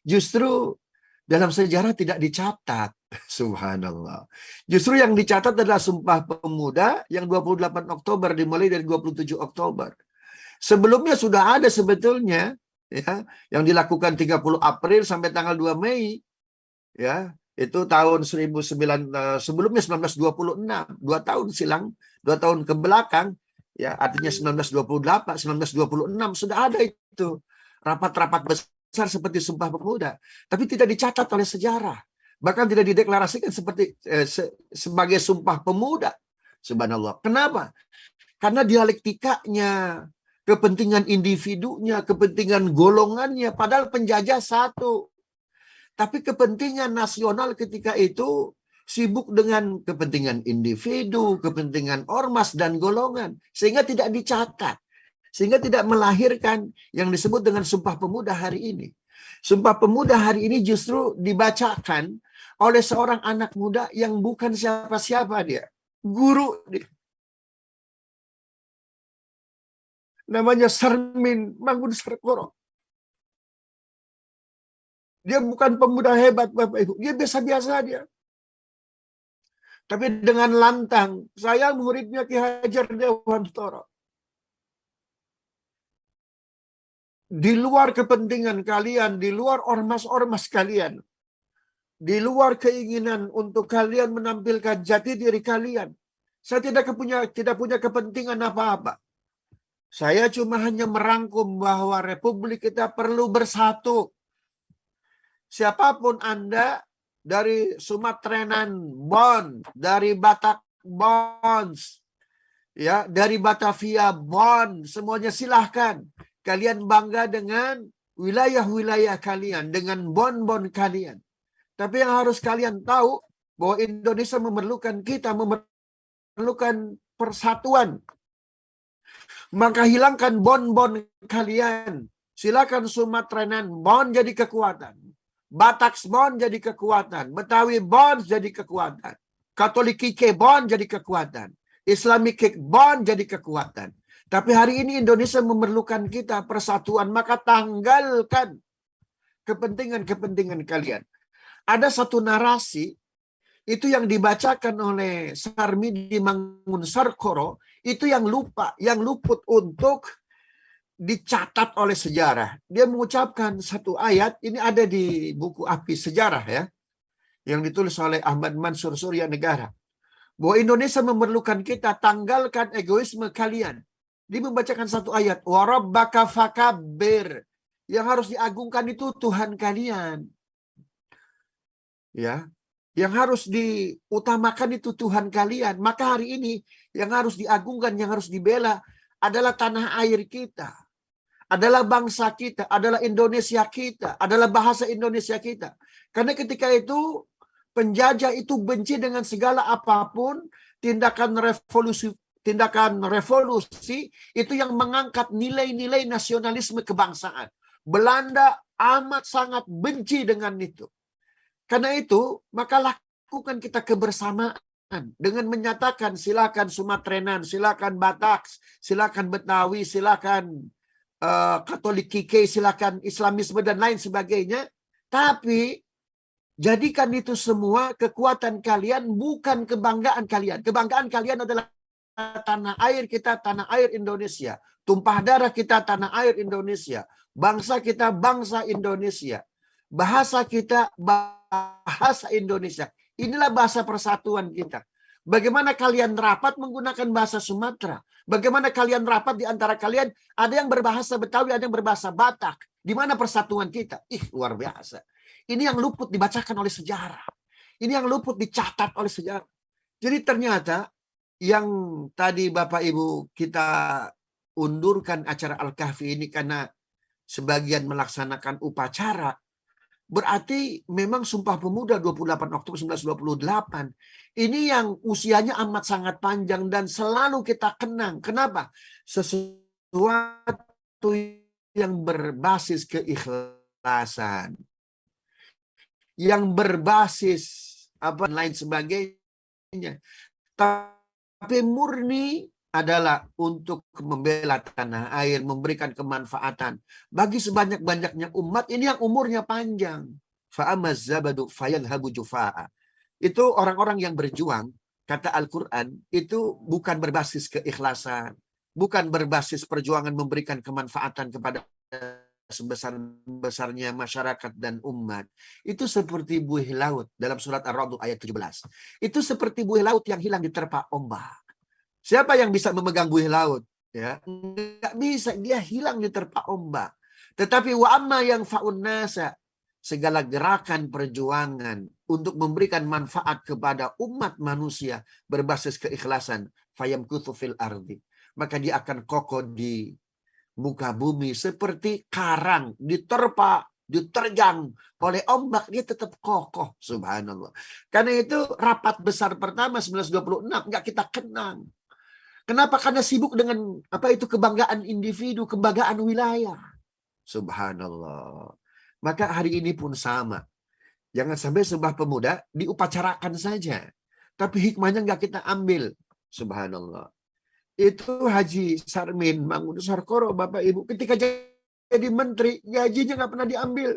justru dalam sejarah tidak dicatat. Subhanallah. Justru yang dicatat adalah Sumpah Pemuda yang 28 Oktober dimulai dari 27 Oktober. Sebelumnya sudah ada sebetulnya ya, yang dilakukan 30 April sampai tanggal 2 Mei ya. Itu tahun 1900 sebelumnya 1926, 2 tahun silang, 2 tahun ke belakang ya, artinya 1928, 1926 sudah ada itu rapat-rapat besar seperti Sumpah Pemuda, tapi tidak dicatat oleh sejarah. Bahkan tidak dideklarasikan seperti sebagai Sumpah Pemuda. Subhanallah. Kenapa? Karena dialektikanya, kepentingan individunya, kepentingan golongannya, padahal penjajah satu. Tapi kepentingan nasional ketika itu sibuk dengan kepentingan individu, kepentingan ormas dan golongan, sehingga tidak dicatat, sehingga tidak melahirkan yang disebut dengan Sumpah Pemuda hari ini. Sumpah Pemuda hari ini justru dibacakan oleh seorang anak muda yang bukan siapa-siapa dia, guru dia. Namanya Sarmin Mangunserkoro. Dia bukan pemuda hebat, Bapak Ibu. Dia biasa-biasa dia. Tapi dengan lantang, saya muridnya Ki Hajar Dewantoro. Di luar kepentingan kalian, di luar ormas-ormas kalian, di luar keinginan untuk kalian menampilkan jati diri kalian, saya tidak punya kepentingan apa-apa. Saya cuma hanya merangkum bahwa Republik kita perlu bersatu. Siapapun Anda, dari Sumatrenan Bond, dari Batak Bonds, ya, dari Batavia Bond, semuanya silahkan. Kalian bangga dengan wilayah-wilayah kalian, dengan bond-bond kalian. Tapi yang harus kalian tahu bahwa Indonesia memerlukan kita, memerlukan persatuan. Maka hilangkan bond-bond kalian. Silakan Sumatrenan Bond jadi kekuatan. Batak Bond jadi kekuatan. Betawi Bond jadi kekuatan. Katolik Kike Bond jadi kekuatan. Islamic Kick Bond jadi kekuatan. Tapi hari ini Indonesia memerlukan kita persatuan. Maka tanggalkan kepentingan-kepentingan kalian. Ada satu narasi itu yang dibacakan oleh Sarmidi Mangunserkoro, itu yang luput untuk dicatat oleh sejarah. Dia mengucapkan satu ayat, ini ada di buku Api Sejarah ya, yang ditulis oleh Ahmad Mansur Surya Negara. Bahwa Indonesia memerlukan kita, tanggalkan egoisme kalian. Dia membacakan satu ayat, wa rabbaka fakabbir. Yang harus diagungkan itu Tuhan kalian. Ya, yang harus diutamakan itu Tuhan kalian. Maka hari ini yang harus diagungkan, yang harus dibela adalah tanah air kita. Adalah bangsa kita, adalah Indonesia kita, adalah bahasa Indonesia kita. Karena ketika itu penjajah itu benci dengan segala apapun tindakan revolusi itu yang mengangkat nilai-nilai nasionalisme kebangsaan. Belanda amat sangat benci dengan itu. Karena itu, maka lakukan kita kebersamaan dengan menyatakan silakan Sumatrenan, silakan Batak, silakan Betawi, silakan Katolik Kike, silakan Islamisme dan lain sebagainya. Tapi jadikan itu semua kekuatan kalian, bukan kebanggaan kalian. Kebanggaan kalian adalah tanah air kita, tanah air Indonesia. Tumpah darah kita, tanah air Indonesia. Bangsa kita, bangsa Indonesia. Bahasa kita, bahasa Indonesia. Inilah bahasa persatuan kita. Bagaimana kalian rapat menggunakan bahasa Sumatera? Bagaimana kalian rapat di antara kalian? Ada yang berbahasa Betawi, ada yang berbahasa Batak. Di mana persatuan kita? Luar biasa. Ini yang luput dibacakan oleh sejarah. Ini yang luput dicatat oleh sejarah. Jadi ternyata yang tadi Bapak Ibu kita undurkan acara Al-Kahfi ini karena sebagian melaksanakan upacara. Berarti memang Sumpah Pemuda 28 Oktober 1928 ini yang usianya amat sangat panjang dan selalu kita kenang. Kenapa? Sesuatu yang berbasis keikhlasan, yang berbasis apa lain sebagainya, tapi murni adalah untuk membela tanah air, memberikan kemanfaatan bagi sebanyak-banyaknya umat ini yang umurnya panjang. Fa'amaz zabadu fayadhabu jufa'a. Itu orang-orang yang berjuang, kata Al-Quran, itu bukan berbasis keikhlasan, bukan berbasis perjuangan memberikan kemanfaatan kepada sebesar-besarnya masyarakat dan umat. Itu seperti buih laut dalam surat Ar-Ra'd ayat 17. Itu seperti buih laut yang hilang diterpa ombak. Siapa yang bisa memegang buih laut? Ya, nggak bisa, dia hilang diterpa ombak. Tetapi wa amma yang fa'un nasa, segala gerakan perjuangan untuk memberikan manfaat kepada umat manusia berbasis keikhlasan, fayamkuthu fil ardi, maka dia akan kokoh di muka bumi seperti karang diterpa, diterjang oleh ombak, dia tetap kokoh. Subhanallah. Karena itu rapat besar pertama 1926 nggak kita kenang. Kenapa? Karena sibuk dengan apa itu kebanggaan individu, kebanggaan wilayah. Subhanallah. Maka hari ini pun sama. Jangan sampai Sumpah Pemuda diupacarakan saja, tapi hikmahnya nggak kita ambil. Subhanallah. Itu Haji Sarmin Mangunusarkoro, Bapak Ibu, ketika jadi menteri, gajinya nggak pernah diambil.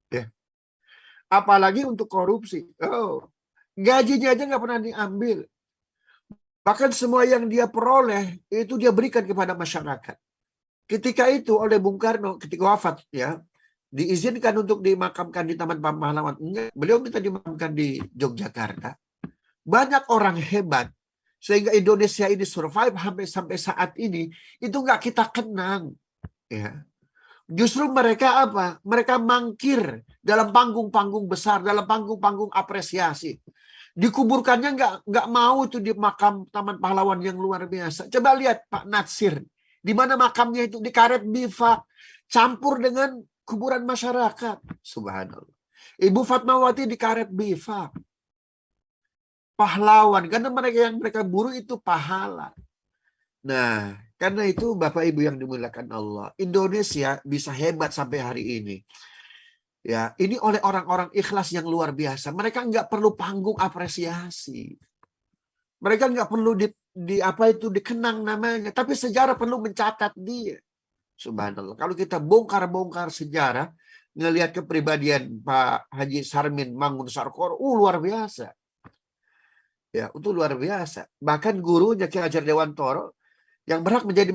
Ya. Apalagi untuk korupsi. Oh, gajinya aja nggak pernah diambil. Bahkan semua yang dia peroleh itu dia berikan kepada masyarakat. Ketika itu oleh Bung Karno ketika wafat, ya, diizinkan untuk dimakamkan di Taman Pahlawan. Beliau minta dimakamkan di Yogyakarta. Banyak orang hebat sehingga Indonesia ini survive sampai saat ini itu nggak kita kenang. Ya. Justru mereka apa? Mereka mangkir dalam panggung-panggung besar, dalam panggung-panggung apresiasi. Dikuburkannya nggak mau itu di makam Taman Pahlawan yang luar biasa. Coba lihat Pak Natsir, di mana makamnya itu di karet bifak, campur dengan kuburan masyarakat. Subhanallah. Ibu Fatmawati di karet bifak. Pahlawan, karena mereka buru itu pahala. Nah, karena itu Bapak Ibu yang dimuliakan Allah, Indonesia bisa hebat sampai hari ini. Ya, ini oleh orang-orang ikhlas yang luar biasa. Mereka nggak perlu panggung apresiasi. Mereka nggak perlu dikenang namanya, tapi sejarah perlu mencatat dia. Subhanallah. Kalau kita bongkar-bongkar sejarah, ngelihat kepribadian Pak Haji Sarmin Mangunusarkoro, luar biasa. Ya, itu luar biasa. Bahkan gurunya Ki Hajar Dewantoro yang berhak menjadi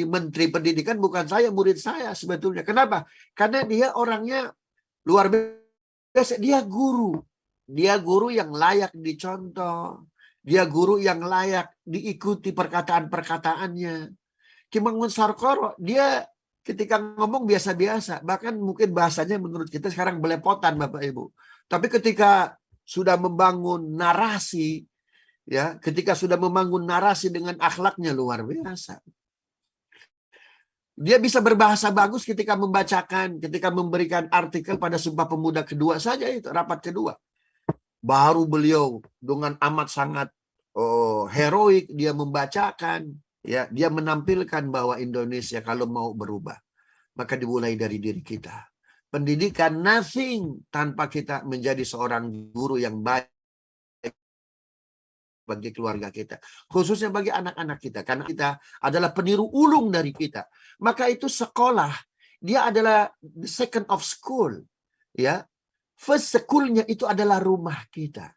menteri pendidikan bukan saya, murid saya sebetulnya. Kenapa? Karena dia orangnya luar biasa. Dia guru. Dia guru yang layak dicontoh. Dia guru yang layak diikuti perkataan-perkataannya. Ki Mangunusarkoro, dia ketika ngomong biasa-biasa. Bahkan mungkin bahasanya menurut kita sekarang belepotan, Bapak Ibu. Tapi ketika sudah membangun narasi, ya, ketika sudah membangun narasi dengan akhlaknya luar biasa. Dia bisa berbahasa bagus ketika membacakan, ketika memberikan artikel pada Sumpah Pemuda kedua saja, itu rapat kedua. Baru beliau dengan amat sangat heroik dia membacakan, ya, dia menampilkan bahwa Indonesia kalau mau berubah, maka dimulai dari diri kita. Pendidikan nothing tanpa kita menjadi seorang guru yang baik bagi keluarga kita, khususnya bagi anak-anak kita, karena kita adalah peniru ulung dari kita. Maka itu sekolah, dia adalah the second of school, ya. First schoolnya itu adalah rumah kita.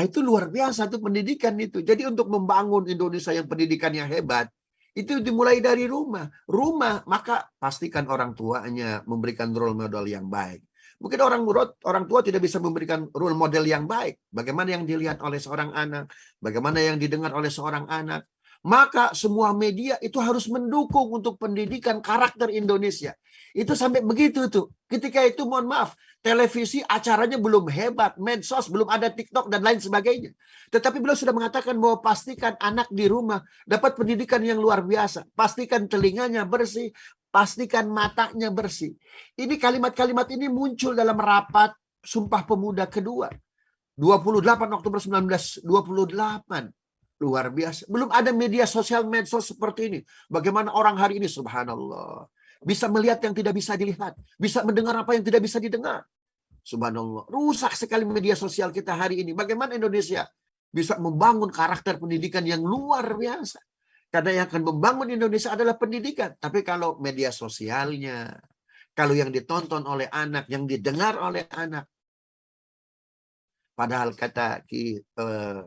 Itu luar biasa tuh pendidikan itu. Jadi untuk membangun Indonesia yang pendidikannya hebat, itu dimulai dari rumah. Rumah, maka pastikan orang tuanya memberikan role model yang baik. Mungkin orang tua tidak bisa memberikan role model yang baik. Bagaimana yang dilihat oleh seorang anak, bagaimana yang didengar oleh seorang anak. Maka semua media itu harus mendukung untuk pendidikan karakter Indonesia. Itu sampai begitu tuh. Ketika itu mohon maaf, televisi acaranya belum hebat, medsos belum ada, TikTok dan lain sebagainya. Tetapi beliau sudah mengatakan bahwa pastikan anak di rumah dapat pendidikan yang luar biasa. Pastikan telinganya bersih, pastikan matanya bersih. Ini kalimat-kalimat ini muncul dalam rapat Sumpah Pemuda kedua. 28 Oktober 1928. Luar biasa. Belum ada media sosial medsos seperti ini. Bagaimana orang hari ini, subhanallah, bisa melihat yang tidak bisa dilihat, bisa mendengar apa yang tidak bisa didengar. Subhanallah. Rusak sekali media sosial kita hari ini. Bagaimana Indonesia bisa membangun karakter pendidikan yang luar biasa. Karena yang akan membangun Indonesia adalah pendidikan. Tapi kalau media sosialnya, kalau yang ditonton oleh anak, yang didengar oleh anak, padahal kata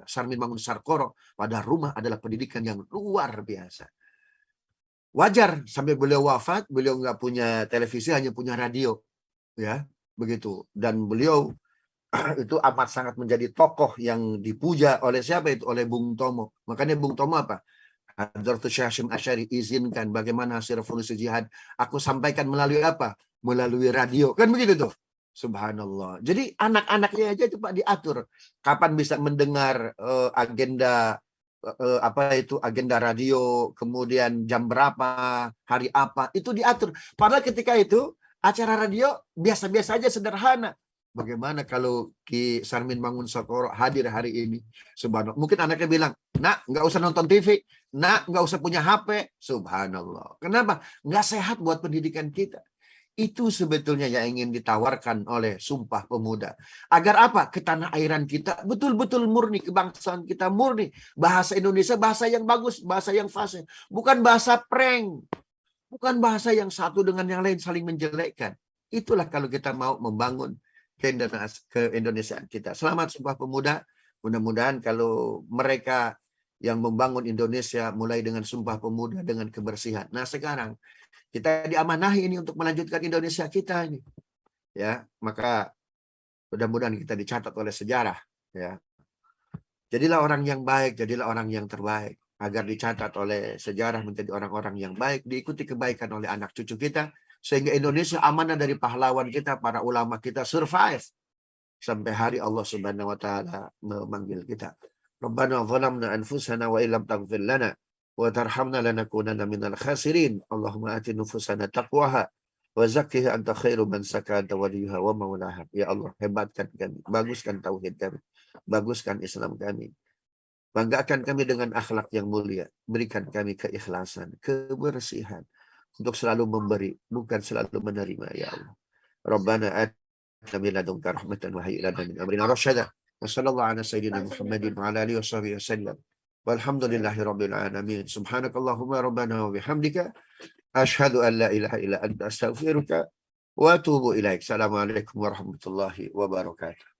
Sarmin Mangunsarkoro, pada rumah adalah pendidikan yang luar biasa. Wajar sampai beliau wafat, beliau nggak punya televisi, hanya punya radio, ya begitu. Dan beliau itu amat sangat menjadi tokoh yang dipuja oleh siapa itu? Oleh Bung Tomo. Makanya Bung Tomo apa? Hadratus Syekh Hasyim Asy'ari, izinkan bagaimana hasil revolusi jihad aku sampaikan melalui apa? Melalui radio. Kan begitu tuh. Subhanallah. Jadi anak-anaknya aja coba diatur kapan bisa mendengar agenda apa itu agenda radio, kemudian jam berapa, hari apa, itu diatur. Padahal ketika itu acara radio biasa-biasa aja, sederhana. Bagaimana kalau Ki Sarmin Mangunsarkoro hadir hari ini? Subhanallah. Mungkin anaknya bilang, nak, nggak usah nonton TV. Nak, nggak usah punya HP. Subhanallah. Kenapa? Nggak sehat buat pendidikan kita. Itu sebetulnya yang ingin ditawarkan oleh Sumpah Pemuda. Agar apa? Ke tanah airan kita betul-betul murni, kebangsaan kita murni. Bahasa Indonesia bahasa yang bagus, bahasa yang fasih. Bukan bahasa prank. Bukan bahasa yang satu dengan yang lain saling menjelekkan. Itulah kalau kita mau membangun keindonesiaan kita. Selamat Sumpah Pemuda. Mudah-mudahan kalau mereka yang membangun Indonesia mulai dengan Sumpah Pemuda, dengan kebersihan. Nah sekarang kita diamanahi ini untuk melanjutkan Indonesia kita ini. Ya, maka mudah-mudahan kita dicatat oleh sejarah. Ya, jadilah orang yang baik, jadilah orang yang terbaik. Agar dicatat oleh sejarah menjadi orang-orang yang baik, diikuti kebaikan oleh anak cucu kita. Sehingga Indonesia amanah dari pahlawan kita, para ulama kita survive sampai hari Allah Subhanahu wa taala memanggil kita. Rabbana zalamna anfusana wa illam taghfir lana wa tarhamna lanakunanna minal khasirin. Allahumma ati nufusana taqwaha wa zakkiha anta khairu man zakata waliyuha wa maulaha. Ya Allah, hebatkan kami, baguskan tauhid kami, baguskan Islam kami. Banggakan kami dengan akhlak yang mulia. Berikan kami keikhlasan, kebersihan untuk selalu memberi, bukan selalu menerima, ya Allah. Rabbana atina min ladunka rahmatan wa hayyi lana min amrina rasyada. Wa sallallahu ala sayyidina Muhammadin wa ala alihi washabihi wasallam. Walhamdulillahi rabbil alamin. Subhanakallahumma rabbana wa bihamdika asyhadu an la ilaha illa anta astaghfiruka wa atubu ilaik. Assalamualaikum warahmatullahi wabarakatuh.